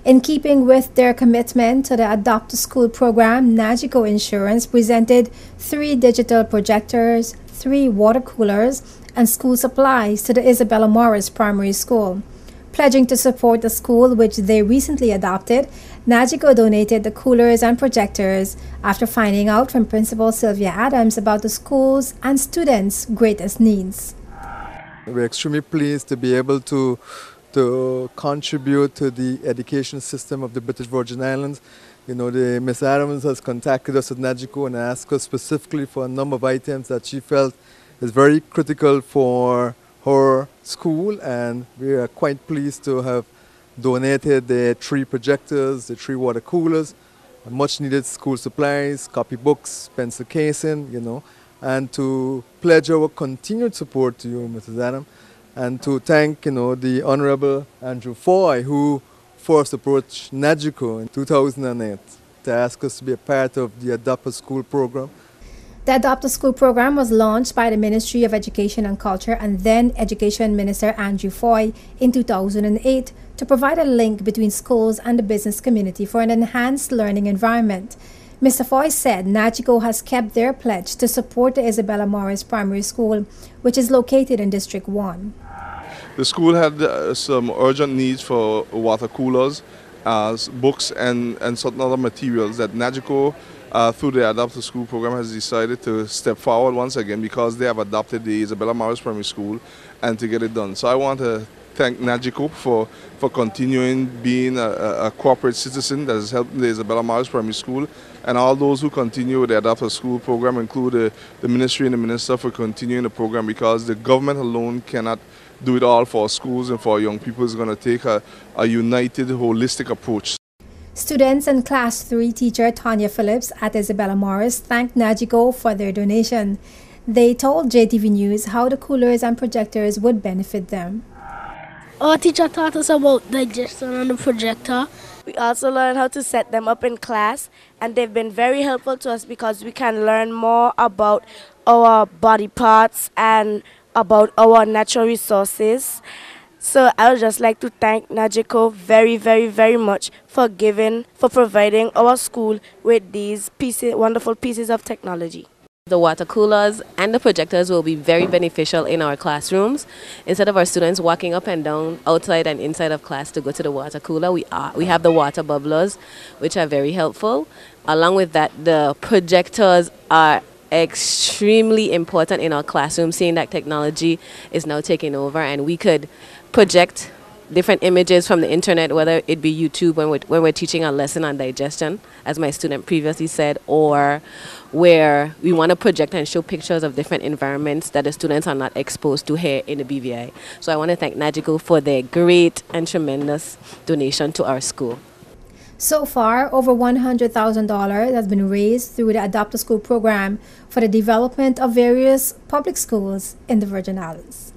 In keeping with their commitment to the Adopt a School program, Nagico Insurance presented 3 digital projectors, 3 water coolers, and school supplies to the Isabella Morris Primary School. Pledging to support the school which they recently adopted, Nagico donated the coolers and projectors after finding out from Principal Sylvia Adams about the school's and students' greatest needs. We're extremely pleased to be able to contribute to the education system of the British Virgin Islands. You know, Miss Adams has contacted us at Nagico and asked us specifically for a number of items that she felt is very critical for her school, and we are quite pleased to have donated the 3 projectors, the 3 water coolers, much needed school supplies, copybooks, pencil casing, you know, and to pledge our continued support to you, Mrs. Adams, and to thank, you know, the Honorable Andrew Foy, who first approached Nagico in 2008 to ask us to be a part of the Adopt a School program. The Adopt a School program was launched by the Ministry of Education and Culture and then Education Minister Andrew Foy in 2008 to provide a link between schools and the business community for an enhanced learning environment. Mr. Foy said Nagico has kept their pledge to support the Isabella Morris Primary School, which is located in District 1. The school had some urgent needs for water coolers, books, and certain other materials that Nagico, through the Adopt a School program, has decided to step forward once again because they have adopted the Isabella Morris Primary School and to get it done. So I want to thank Nagico for continuing being a corporate citizen that has helped the Isabella Morris Primary School, and all those who continue with the Adopt a School program, include the ministry and the minister, for continuing the program, because the government alone cannot do it all for schools and for young people. It's going to take a united, holistic approach. Students and Class 3 teacher Tanya Phillips at Isabella Morris thanked Nagico for their donation. They told JTV News how the coolers and projectors would benefit them. Our teacher taught us about digestion on the projector. We also learned how to set them up in class, and they've been very helpful to us because we can learn more about our body parts and about our natural resources. So I would just like to thank Nagico very, very, very much for providing our school with these wonderful pieces of technology. The water coolers and the projectors will be very beneficial in our classrooms. Instead of our students walking up and down outside and inside of class to go to the water cooler, we have the water bubblers, which are very helpful. Along with that, the projectors are extremely important in our classroom, seeing that technology is now taking over and we could project different images from the internet, whether it be YouTube when we're teaching a lesson on digestion, as my student previously said, or where we want to project and show pictures of different environments that the students are not exposed to here in the BVI. So I want to thank Nagico for their great and tremendous donation to our school. So far, over $100,000 has been raised through the Adopt a School program for the development of various public schools in the Virgin Islands.